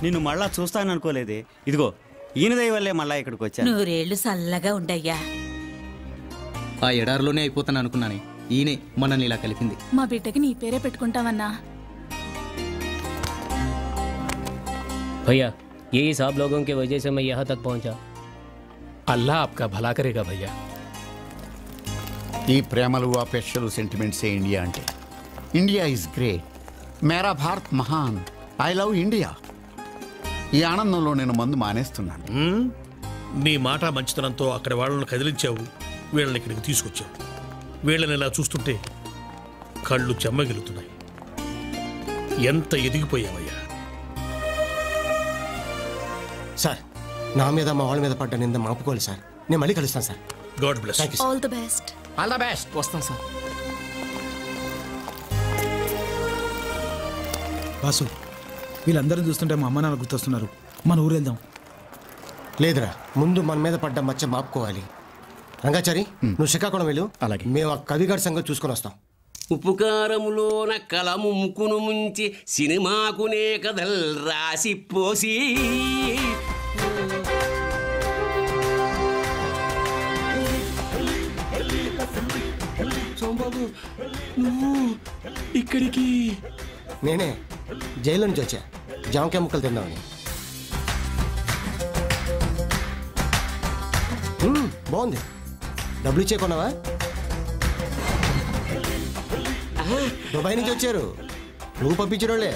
నిన్ను మళ్ళా చూస్తాననుకోలేదే. ఇదిగో ఈయన దయ వల్లే మళ్ళా ఇక్కడికి వచ్చాను. 100 ఏళ్ళు చల్లగా ఉండయ్యా. ఆ ఎడారిలోనే అయిపోతాను అనుకున్నాను, ఈయనే మనల్ని ఇలా కలిపింది. మా బిడ్డకి నీ పేరే పెట్టుకుంటామన్నా. भैया यही सब लोगों की वजह से मैं यहाँ तक पहुँचा. अल्लाह आपका भला करेगा भैया. ఈ ప్రేమలు ఆపేక్షలు సెంటిమెంట్సే ఇండియా అంటే. ఇండియా ఈజ్ గ్రేట్, మేరా భారత్ మహాన్, ఐ లవ్ ఇండియా. ఈ ఆనందంలో నేను మందు మానేస్తున్నాను. నీ మాట మంచితనంతో అక్కడి వాళ్ళని కదిలించావు, వీళ్ళని ఇక్కడికి తీసుకొచ్చావు. వీళ్ళని ఇలా చూస్తుంటే కళ్ళు చెమ్మగిలుతున్నాయి. ఎంత ఎదిగిపోయావయ్యా. సార్, నా మీద మా వాళ్ళ మీద పడ్డ నింద మాపుకోవాలి సార్. నేను మళ్ళీ కలుస్తాను sir. God bless. All the best. All the best. వస్తాను సార్. బాసు, వీళ్ళందరూ చూస్తుంటే మా అమ్మ నాన్న గుర్తొస్తున్నారు. మన ఊరు వెళ్దాం. లేదురా, ముందు మన మీద పడ్డ మచ్చ మాపుకోవాలి. రంగాచారి, నువ్వు శ్రీకాకుళం వెళ్ళు. అలాగే. మేము ఆ కవిగారి సంగతి చూసుకొని వస్తాం. ఉప్పుకారములోన కలము ముక్కును ముంచి సినిమాకునే కథల్ రాసి పోసి సోమబాబు నువ్వు ఇక్కడికి? నేనే జైలు నుంచి వచ్చా, జామకాయ ముక్కలు తిందామని. బాగుంది. డబ్బులు ఇచ్చే కొన్నావా? దుబాయ్ నుంచి వచ్చారు, నువ్వు పంపించిన వాళ్ళే.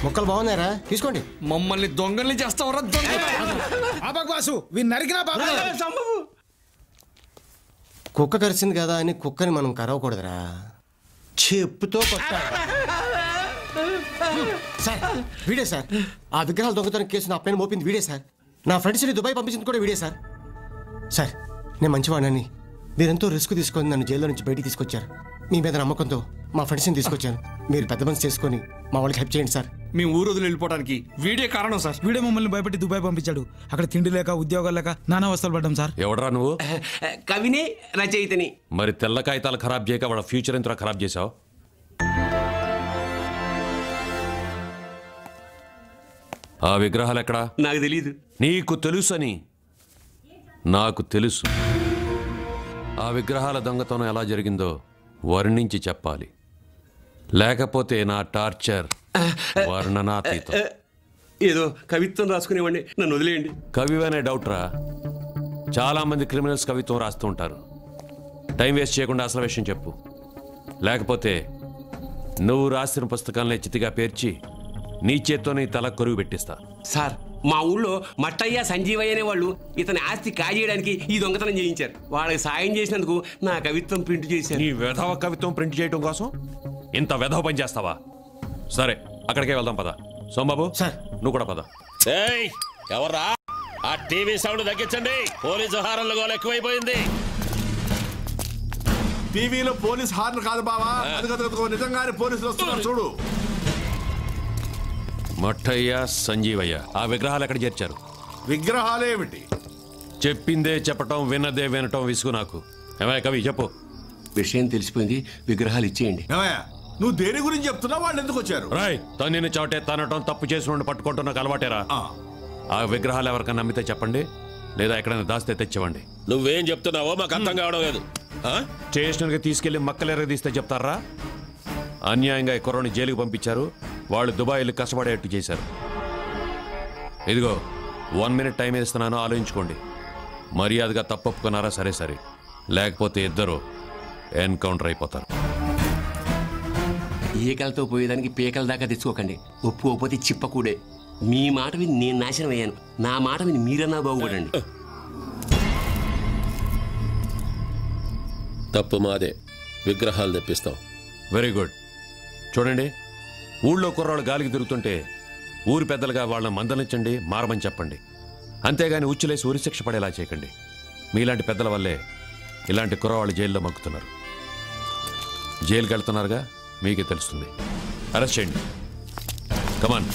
మొక్కలు బాగున్నారా? తీసుకోండి. మమ్మల్ని దొంగల్ని చేస్తావరా? కుక్క కరిచింది కదా అని కుక్కని మనం కరవకూడదురా, చెప్పుతో కొట్టాలి. సార్, వీడే సార్. ఆ విగ్రహాలు దొంగతనం కేసు నా పైన మోపింది వీడే సార్. నా ఫ్రెండ్స్ని దుబాయ్ పంపించింది కూడా వీడే సార్. సార్, నేను మంచివాడిని. మీరెంతో రిస్క్ తీసుకొని నన్ను జైల్లో నుంచి బయటికి తీసుకొచ్చారు. మీ మీద నమ్మకంతో మా ఫ్రెండ్స్ని తీసుకొచ్చాను. మీరు పెద్ద మనసు చేసుకొని మా వాళ్ళకి హెల్ప్ చేయండి సార్. మేము ఊరు వదిలి వెళ్ళిపోవడానికి వీడే కారణం సార్. వీడే మమ్మల్ని భయపెట్టి దుబాయ్ పంపించాడు. అక్కడ తిండి లేక, ఉద్యోగాలు లేక నానా అవస్థలు పడ్డాం సార్. ఎవడరా నువ్వు? కవిని, రచయితని. మరి తెల్ల కాగితాలు ఖరాబ్ చేయక వాళ్ళ ఫ్యూచర్ ఎంత ఖరాబ్ చేసావు? ఆ విగ్రహాలు ఎక్కడా? నాకు తెలీదు. నీకు తెలుసని నాకు తెలుసు. ఆ విగ్రహాల దొంగతనం ఎలా జరిగిందో వర్ణించి చెప్పాలి, లేకపోతే నా టార్చర్ వర్ణనాతీతం. ఏదో కవిత్వం రాసుకునేవాడిని, నన్ను వదిలేయండి. కవివనే డౌట్ రా. చాలా మంది క్రిమినల్స్ కవిత్వం రాస్తూ ఉంటారు. టైం వేస్ట్ చేయకుండా అసలు విషయం చెప్పు, లేకపోతే నువ్వు రాసిన పుస్తకాలనే చితిగా పేర్చి నీ చేత్తో నీ తల కొరువు పెట్టిస్తా. సార్, మా ఊళ్ళో మట్టయ్య, సంజీవయ్య అనే వాళ్ళు ఇతని ఆస్తి కాజేయడానికి ఈ దొంగతనం చేయించారు. వాళ్ళకి సాయం చేసినందుకు నా కవిత్వం ప్రింట్ చేశారు. నీ వెధవ కవిత్వం ప్రింట్ చేయడం కోసం ఇంత వెధవ పని చేస్తావా? సరే, అక్కడికే వెళ్దాం పద. సోమబాబు, నువ్వు కూడా పద. ఎవర్రా? ఆ టీవీ సౌండ్ తగ్గించండి. పోలీసు హారన్లు గోల ఎక్కువైపోయింది. టీవీలో పోలీస్ హార్న్ కాదు బావా, నిజంగానే పోలీసులు వస్తున్నారు చూడు. మట్టయ్య, సంజీవయ్య ఆ విగ్రహాలు ఎక్కడ చేర్చారు? విగ్రహాలేమిటి? చెప్పిందే చెప్పటం, విన్నదే వినటం విసుగు నాకు. ఏమయ్య కవి, చెప్పు. విషయం తెలిసిపోయింది, విగ్రహాలు ఇచ్చేయండి. నువ్వు దేని గురించి చెప్తున్నా? వాళ్ళు ఎందుకు వచ్చారు? రాయ్, తన్నిని చోటే తనటం, తప్పు చేసిన పట్టుకోవటం నాకు అలవాటేరా. ఆ విగ్రహాలు ఎవరికైనా నమ్మితే చెప్పండి, లేదా ఎక్కడైనా దాస్తే తెచ్చివ్వండి. నువ్వేం చెప్తున్నావో మాకు అర్థం కావడం లేదు. స్టేషన్కి తీసుకెళ్లి మక్కలెరగ తీస్తే చెప్తారా? అన్యాయంగా ఈ కుర్రని జైలుకి పంపించారు, వాళ్ళు దుబాయ్లో కష్టపడేట్టు చేశారు. ఇదిగో 1 minute టైం ఇస్తున్నాను, ఆలోచించుకోండి. మర్యాదగా తప్పొప్పుకున్నారా? సరే సరే, లేకపోతే ఇద్దరు ఎన్కౌంటర్ అయిపోతారు. ఈకలతో పోయేదానికి పీకల దాకా తెచ్చుకోకండి. ఒప్పుకోకపోతే చిప్పకూడే. మీ మాట విని నేను నాశనం అయ్యాను, నా మాట విని మీరన్నా బాగుపడండి. తప్పు మాదే, విగ్రహాలు తెప్పిస్తాం. Very good. చూడండి, ఊళ్ళో కుర్రాళ్ళు గాలికి తిరుగుతుంటే ఊరి పెద్దలుగా వాళ్ళని మందలించండి, మారమని చెప్పండి. అంతేగాని ఉచ్చులేసి ఉరిశిక్ష పడేలా చేయకండి. మీలాంటి పెద్దల వల్లే ఇలాంటి కుర్రవాళ్ళు జైల్లో మగ్గుతున్నారు. జైలుకి వెళ్తున్నారుగా, మీకే తెలుస్తుంది. అరెస్ట్ చేయండి. Come on.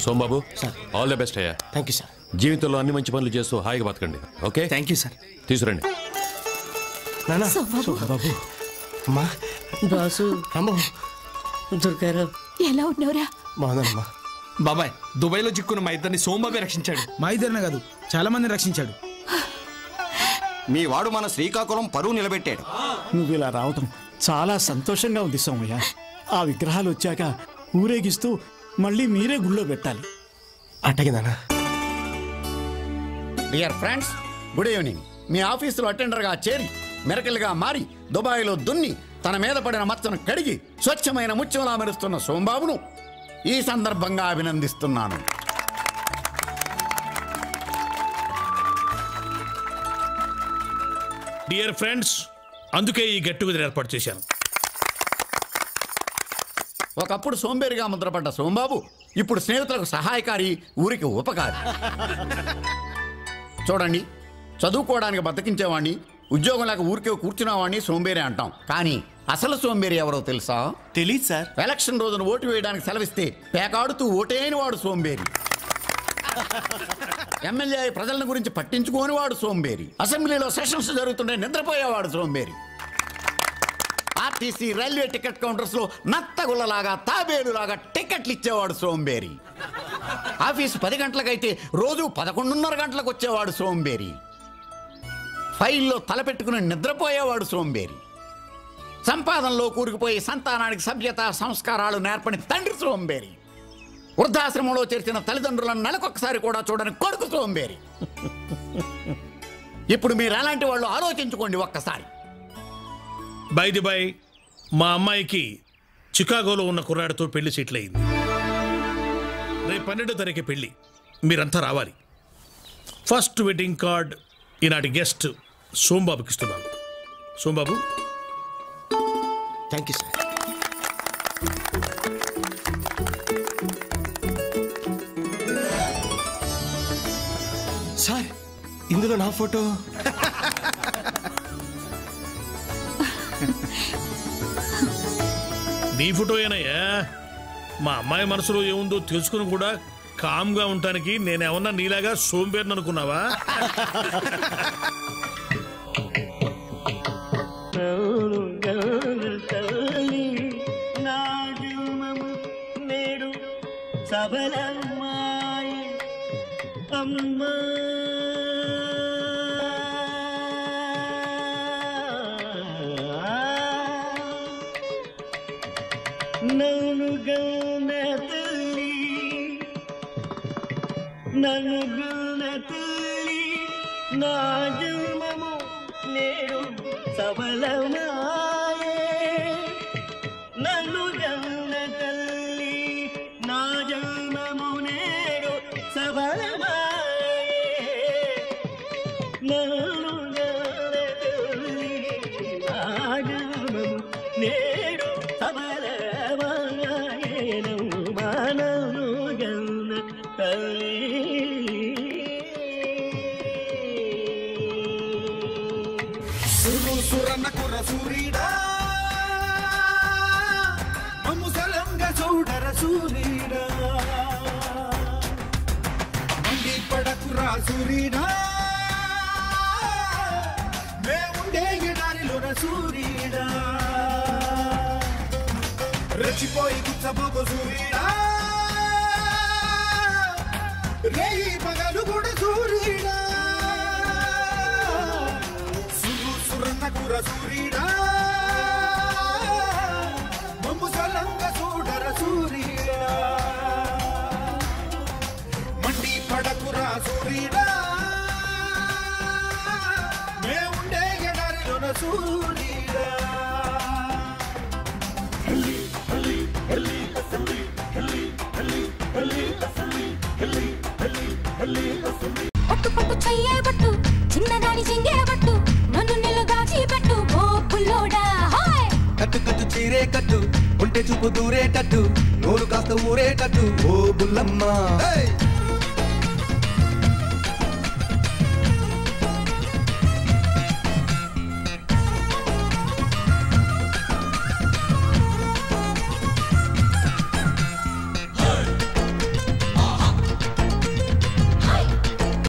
Somababu, all the best అయ్యా. Thank you sir. జీవితంలో అన్ని మంచి పనులు చేస్తూ హాయిగా బతకండి. Okay, thank you sir. తీసురండి. బాబు అమ్మా బాసు అమ్మో దుర్గారావు ఎలా ఉన్నావురా? బాగున్నానమ్మా. బాబాయ్ దుబాయ్లో చిక్కున్న మా ఇద్దరిని సోమబాబే రక్షించాడు. మా ఇద్దరినే కాదు చాలా మందిని రక్షించాడు. మీ వాడు మన శ్రీకాకుళం పరువు నిలబెట్టాడు. నువ్వు ఇలా రావటం చాలా సంతోషంగా ఉంది సోమయ్య. ఆ విగ్రహాలు వచ్చాక ఊరేగిస్తూ మళ్ళీ మీరే గుళ్ళో పెట్టాలి. అట్టగిందనా? Dear friends, good evening. మీ ఆఫీసులో అటెండర్గా చేరి మెరకలుగా మారి దుబాయ్లో దున్ని తన మీద పడిన మచ్చను కడిగి స్వచ్ఛమైన ముత్యంలా మెరుస్తున్న సోంబాబును ఈ సందర్భంగా అభినందిస్తున్నాను. డియర్ ఫ్రెండ్స్, అందుకే ఈ గెట్ టుగెదర్ ఏర్పాటు చేశాను. ఒకప్పుడు సోంబేరిగా ముద్రపడ్డ సోంబాబు ఇప్పుడు స్నేహితులకు సహాయకారి, ఊరికి ఉపకారి. చూడండి, చదువుకోవడానికి బతికించేవాడిని, ఉద్యోగం లేక ఊరికే కూర్చునేవాడిని సోంబేరి అంటాం. కానీ అసలు సోంబేరి ఎవరో తెలుసా? తెలీదు సార్. ఎలక్షన్ రోజున ఓటు వేయడానికి సెలవిస్తే పేకాడుతూ ఓటేని వాడు సోంబేరి. ఎమ్మెల్యే ప్రజల గురించి పట్టించుకోని వాడు సోంబేరి. అసెంబ్లీలో సెషన్స్ జరుగుతుంటే నిద్రపోయేవాడు సోంబేరి. ఆర్టీసీ రైల్వే టికెట్ కౌంటర్స్ లో నత్తగుల్లలాగా తాబేలులాగా టికెట్లు ఇచ్చేవాడు సోంబేరి. ఆఫీసు 10 గంటలకైతే రోజు 11:30 గంటలకు వచ్చేవాడు సోంబేరి. ఫైల్లో తలపెట్టుకుని నిద్రపోయేవాడు సోంబేరి. సంపాదనలో కూరుకుపోయి సంతానానికి సభ్యత సంస్కారాలు నేర్పని తండ్రి సోంబేరి. వృద్ధాశ్రమంలో చేర్చిన తల్లిదండ్రులను నెలకొకసారి కూడా చూడని కొడుకు సోంబేరి. ఇప్పుడు మీరు అలాంటి వాళ్ళు ఆలోచించుకోండి ఒక్కసారి. బై ది బై, మా అమ్మాయికి చికాగోలో ఉన్న కుర్రాడితో పెళ్లి సెటిల్ అయింది. రేపు 12వ తారీఖు పెళ్లి. మీరంతా రావాలి. ఫస్ట్ వెడ్డింగ్ కార్డ్ ఈనాటి గెస్ట్ సోంబాబుకి ఇస్తున్నాను. Sombabu. Thank you sir. Sir, ఇందులో నా ఫోటో. నీ ఫోటో ఏనయ్యా? మా అమ్మాయి మనసులో ఏముందో తెలుసుకుని కూడా కామ్గా ఉండటానికి నేనేమన్నా నీలాగా సోంబేరిని అనుకున్నావా? నేడు సబలమ్మాయి అమ్మా నన్ను గన్న తల్లి, నన్ను గన్న తల్లి, నా జన్మము నేడు సబలమాయే. నన్ను గన్న తల్లి, నా జన్మము నేడు సబలమాయే. నన్ను గన్న తల్లి, నా జన్మము నేడు సబలమాయే. నన్ను గన్న తల్లి. సురన్నకుర సూరీడా మమ్ముసలంగా చూడర సూరీడా మండి పడకురా సూరీడా మేముండే ఎడారిలోన సూరీడా రెచ్చిపోయి కుచ్చబోకు సూరీడా రేయి పగలు కూడా సూరీడా సురన్నకుర సూరీడా మమ్ముసలంగా చూడర సూరీడా మండి పడకురా సూరీడా మేముండే ఎడారిలోన సూరీడా. పట్టు పట్టు చెయ్యే పట్టు చిన్నదాని చింగే పట్టు నన్ను నిలుగాచి పెట్టు ఓ పుల్లోడా. కట్టు కట్టు చీరే కట్టు ఉంటే చూపు దూరేటట్టు నోరు కాస్త ఊరేటట్టు ఓ బుల్లమ్మ.